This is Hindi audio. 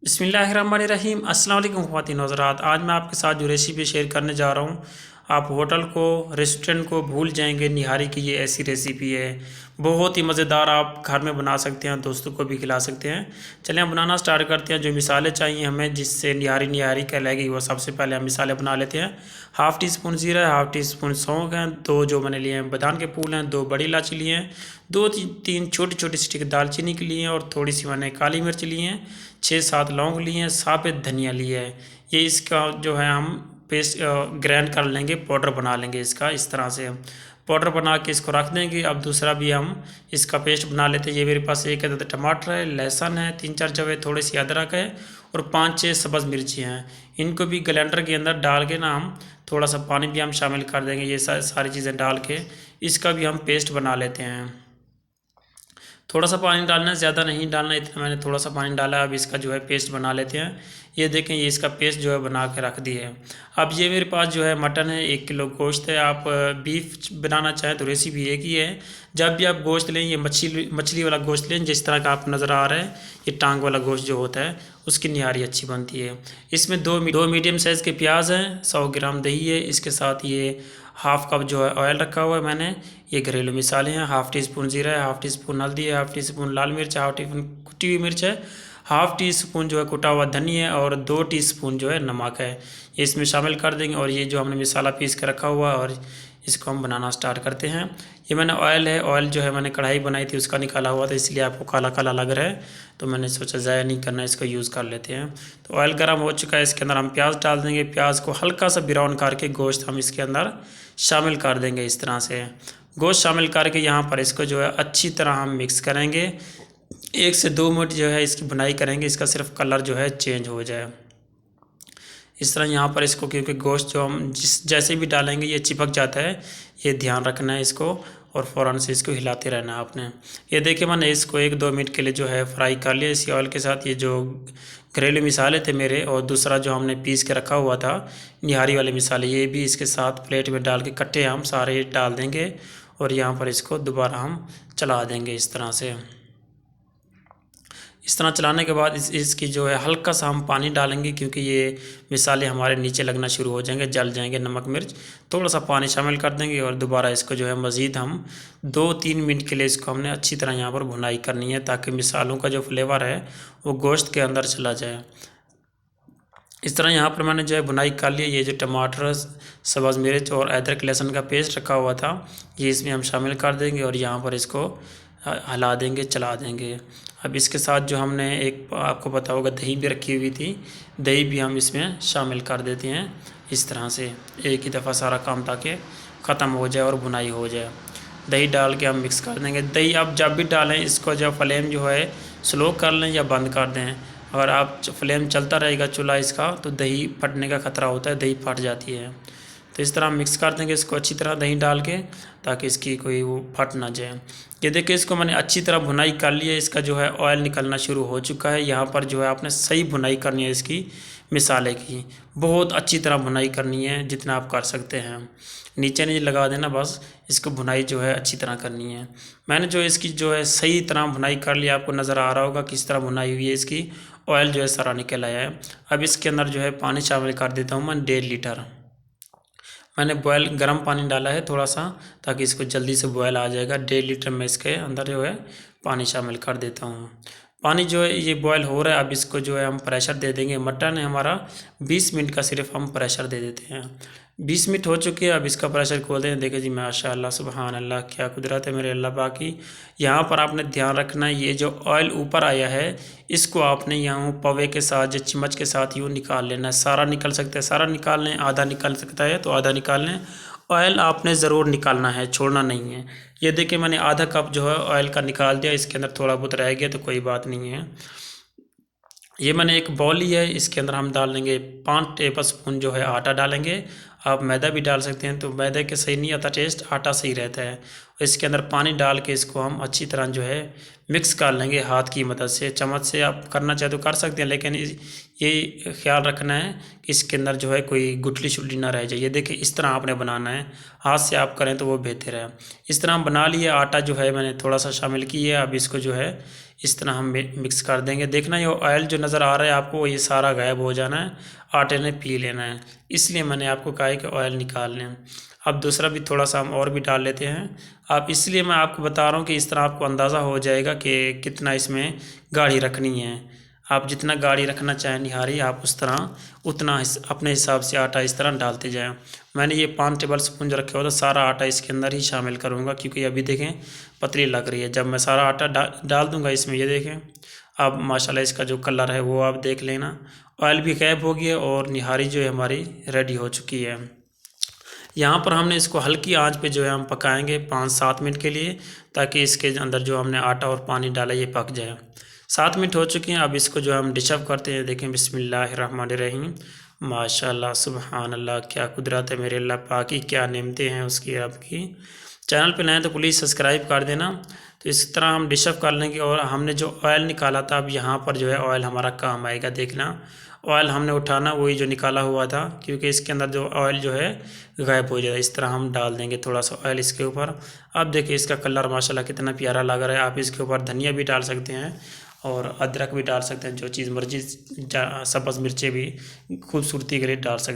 बिस्मिल्लाहिर्रहमानिर्रहीम। अस्सलाम वालेकुम ख़वातीन हज़रात। आज मैं आपके साथ जो रेसिपी शेयर करने जा रहा हूँ, आप होटल को रेस्टोरेंट को भूल जाएंगे। निहारी की ये ऐसी रेसिपी है, बहुत ही मज़ेदार। आप घर में बना सकते हैं, दोस्तों को भी खिला सकते हैं। चलिए हम बनाना स्टार्ट करते हैं। जो मिसाले चाहिए हमें जिससे निहारी निहारी कहलाएगी, वो सबसे पहले हम मिसाले बना लेते हैं। हाफ़ टी स्पून ज़ीरा है, हाफ़ टी स्पून सौंफ है, दो जो मैंने लिए हैं बादाम के फूल हैं, दो बड़ी इलायची लिए हैं, दो तीन छोटी छोटी स्टिक दालचीनी के लिए हैं, और थोड़ी सी मैंने काली मिर्च लिए हैं, 6-7 लौंग लिए हैं, साबित धनिया लिया है। ये इसका जो है हम पेस्ट ग्राइंड कर लेंगे, पाउडर बना लेंगे इसका। इस तरह से हम पाउडर बना के इसको रख देंगे। अब दूसरा भी हम इसका पेस्ट बना लेते हैं। ये मेरे पास एक अदद टमाटर है, लहसुन है, 3-4 जवे, थोड़ी सी अदरक है, और 5-6 सब्ज़ मिर्ची हैं। इनको भी ग्राइंडर के अंदर डाल के ना हम थोड़ा सा पानी भी हम शामिल कर देंगे। ये सारी चीज़ें डाल के इसका भी हम पेस्ट बना लेते हैं। थोड़ा सा पानी डालना है, ज़्यादा नहीं डालना, इतना मैंने थोड़ा सा पानी डाला है। अब इसका जो है पेस्ट बना लेते हैं। ये देखें, ये इसका पेस्ट जो है बना के रख दिए है। अब ये मेरे पास जो है मटन है, 1 किलो गोश्त है। आप बीफ बनाना चाहें तो रेसिपी एक ही है। जब भी आप गोश्त लें, ये मछली वाला गोश्त लें, जिस तरह का आप नज़र आ रहा है, ये टांग वाला गोश्त जो होता है उसकी निहारी अच्छी बनती है। इसमें दो मीडियम साइज़ के प्याज हैं, 100 ग्राम दही है, इसके साथ ये हाफ़ कप जो है ऑयल रखा हुआ है मैंने। ये घरेलू मिसाले हैं, हाफ़ टी स्पून ज़ीरा है, हाफ़ टी स्पून हल्दी है, हाफ़ टी स्पून लाल मिर्च है, हाफ़ टी स्पून कुटी हुई मिर्च है, हाफ़ टी स्पून जो है कुटा हुआ धनिया है, और 2 टीस्पून जो है नमक है। ये इसमें शामिल कर देंगे। और ये जो हमने मिसाला पीस के रखा हुआ है, और इसको हम बनाना स्टार्ट करते हैं। ये मैंने ऑयल है, ऑयल जो है मैंने कढ़ाई बनाई थी उसका निकाला हुआ था, इसलिए आपको काला काला लग रहा है, तो मैंने सोचा ज़ाया नहीं करना, इसको यूज़ कर लेते हैं। तो ऑयल गर्म हो चुका है, इसके अंदर हम प्याज डाल देंगे। प्याज को हल्का सा ब्राउन करके गोश्त हम इसके अंदर शामिल कर देंगे। इस तरह से गोश्त शामिल करके यहाँ पर इसको जो है अच्छी तरह हम मिक्स करेंगे। 1 से 2 मिनट जो है इसकी बुनाई करेंगे, इसका सिर्फ कलर जो है चेंज हो जाए। इस तरह यहाँ पर इसको, क्योंकि गोश्त जो हम जैसे भी डालेंगे ये चिपक जाता है, ये ध्यान रखना है इसको, और फ़ौरन से इसको हिलाते रहना है आपने। ये देखिए, मैंने इसको 1-2 मिनट के लिए जो है फ्राई कर लिया इसी ऑयल के साथ। ये जो घरेलू मिसाले थे मेरे, और दूसरा जो हमने पीस के रखा हुआ था निहारी वाले मिसाले, ये भी इसके साथ प्लेट में डाल के कट्टे हम सारे डाल देंगे, और यहाँ पर इसको दोबारा हम चला देंगे इस तरह से। इस तरह चलाने के बाद इसकी जो है हल्का सा हम पानी डालेंगे, क्योंकि ये मिसाले हमारे नीचे लगना शुरू हो जाएंगे, जल जाएंगे। नमक मिर्च थोड़ा सा पानी शामिल कर देंगे, और दोबारा इसको जो है मज़ीद हम 2-3 मिनट के लिए इसको हमने अच्छी तरह यहाँ पर भुनाई करनी है, ताकि मिसालों का जो फ्लेवर है वो गोश्त के अंदर चला जाए। इस तरह यहाँ पर मैंने जो है भुनाई कर लिया। ये जो टमाटर, सब्ज़ मिर्च और अदरक लहसुन का पेस्ट रखा हुआ था, ये इसमें हम शामिल कर देंगे, और यहाँ पर इसको हिला देंगे, चला देंगे। अब इसके साथ जो हमने एक, आपको पता होगा, दही भी रखी हुई थी, दही भी हम इसमें शामिल कर देते हैं। इस तरह से एक ही दफ़ा सारा काम, ताकि ख़त्म हो जाए और भुनाई हो जाए। दही डाल के हम मिक्स कर देंगे। दही आप जब भी डालें, इसको जब फ्लेम जो है स्लो कर लें या बंद कर दें। अगर आप फ्लेम चलता रहेगा चूल्हा इसका, तो दही फटने का ख़तरा होता है, दही फट जाती है। तो इस तरह मिक्स कर देंगे इसको अच्छी तरह दही डाल के, ताकि इसकी कोई वो फट ना जाए। ये देखिए, इसको मैंने अच्छी तरह भुनाई कर ली है। इसका जो है ऑयल निकलना शुरू हो चुका है। यहाँ पर जो है आपने सही भुनाई करनी है इसकी, मिसाले की बहुत अच्छी तरह भुनाई करनी है, जितना आप कर सकते हैं। नीचे नहीं लगा देना, बस इसको भुनाई जो है अच्छी तरह करनी है। मैंने जो इसकी जो है सही तरह भुनाई कर लिया, आपको नज़र आ रहा होगा किस तरह भुनाई हुई है इसकी। ऑयल जो है सारा निकल आया है। अब इसके अंदर जो है पानी शामिल कर देता हूँ मैं, 1.5 लीटर। मैंने बॉयल गर्म पानी डाला है थोड़ा सा, ताकि इसको जल्दी से बॉयल आ जाएगा। 1.5 लीटर में इसके अंदर जो है पानी शामिल कर देता हूँ। पानी जो है ये बॉयल हो रहा है। अब इसको जो है हम प्रेशर दे देंगे। मटन है हमारा, 20 मिनट का सिर्फ हम प्रेशर दे देते हैं। 20 मिनट हो चुके हैं। अब इसका प्रेशर खोल दें। देखिए जी, माशाअल्लाह, सुबहान अल्लाह, क्या कुदरत है मेरे अल्लाह पाक की। यहाँ पर आपने ध्यान रखना है, ये जो ऑयल ऊपर आया है, इसको आपने यहाँ पवे के साथ या चम्मच के साथ यूँ निकाल लेना है। सारा निकल सकता है, सारा निकाल लें, आधा निकल सकता है तो आधा निकाल लें। ऑयल आपने ज़रूर निकालना है, छोड़ना नहीं है। ये देखिए, मैंने आधा कप जो है ऑयल का निकाल दिया। इसके अंदर थोड़ा बहुत रह गया तो कोई बात नहीं है। ये मैंने एक बॉल ली है, इसके अंदर हम डाल देंगे 5 टेबल स्पून जो है आटा डालेंगे। आप मैदा भी डाल सकते हैं, तो मैदे के सही नहीं आता टेस्ट, आटा सही रहता है। और इसके अंदर पानी डाल के इसको हम अच्छी तरह जो है मिक्स कर लेंगे हाथ की मदद से। चम्मच से आप करना चाहे तो कर सकते हैं, लेकिन ये ख्याल रखना है कि इसके अंदर जो है कोई गुठली शुटली ना रह जाए। ये देखिए, इस तरह आपने बनाना है, हाथ से आप करें तो वो बेहतर है। इस तरह हम बना लिए। आटा जो है मैंने थोड़ा सा शामिल किया है। अब इसको जो है इस तरह हम मिक्स कर देंगे। देखना ये ऑयल जो नज़र आ रहा है आपको, ये सारा गायब हो जाना है, आटे ने पी लेना है, इसलिए मैंने आपको कहा है कि ऑयल निकाल लें। अब दूसरा भी थोड़ा सा हम और भी डाल लेते हैं। आप इसलिए मैं आपको बता रहा हूँ कि इस तरह आपको अंदाज़ा हो जाएगा कि कितना इसमें गाढ़ी रखनी है। आप जितना गाढ़ी रखना चाहें निहारी, आप उस तरह उतना अपने हिसाब से आटा इस तरह डालते जाएं। मैंने ये 5 टेबल स्पून जो रखे हुआ था, सारा आटा इसके अंदर ही शामिल करूँगा, क्योंकि अभी देखें पतली लग रही है। जब मैं सारा आटा डाल दूँगा इसमें, ये देखें अब माशाल्लाह इसका जो कलर है वो आप देख लेना, ऑयल भी गायब हो गया और निहारी जो है हमारी रेडी हो चुकी है। यहाँ पर हमने इसको हल्की आंच पे जो है हम पकाएंगे 5-7 मिनट के लिए, ताकि इसके अंदर जो हमने आटा और पानी डाला ये पक जाए। 7 मिनट हो चुके हैं। अब इसको जो है हम डिश अप करते हैं। देखें बिस्मिल्लाहिर्रहमानिर्रहीम, माशाल्लाह सुबहान अल्लाह, क्या कुदरत है मेरे अल्लाह पाक की, क्या नेमतें हैं उसकी आपकी। चैनल पे नए हैं तो प्लीज़ सब्सक्राइब कर देना। तो इस तरह हम डिश अप कर लेंगे। और हमने जो ऑयल निकाला था, अब यहाँ पर जो है ऑयल हमारा काम आएगा। देखना ऑयल हमने उठाना वही जो निकाला हुआ था, क्योंकि इसके अंदर जो ऑयल जो है गायब हो जाएगा। इस तरह हम डाल देंगे थोड़ा सा ऑयल इसके ऊपर। अब देखिए इसका कलर माशाल्लाह कितना प्यारा लग रहा है। आप इसके ऊपर धनिया भी डाल सकते हैं और अदरक भी डाल सकते हैं, जो चीज़ मर्जी, सब्ज़ मिर्चें भी खूबसूरती के लिए डाल सकते हैं।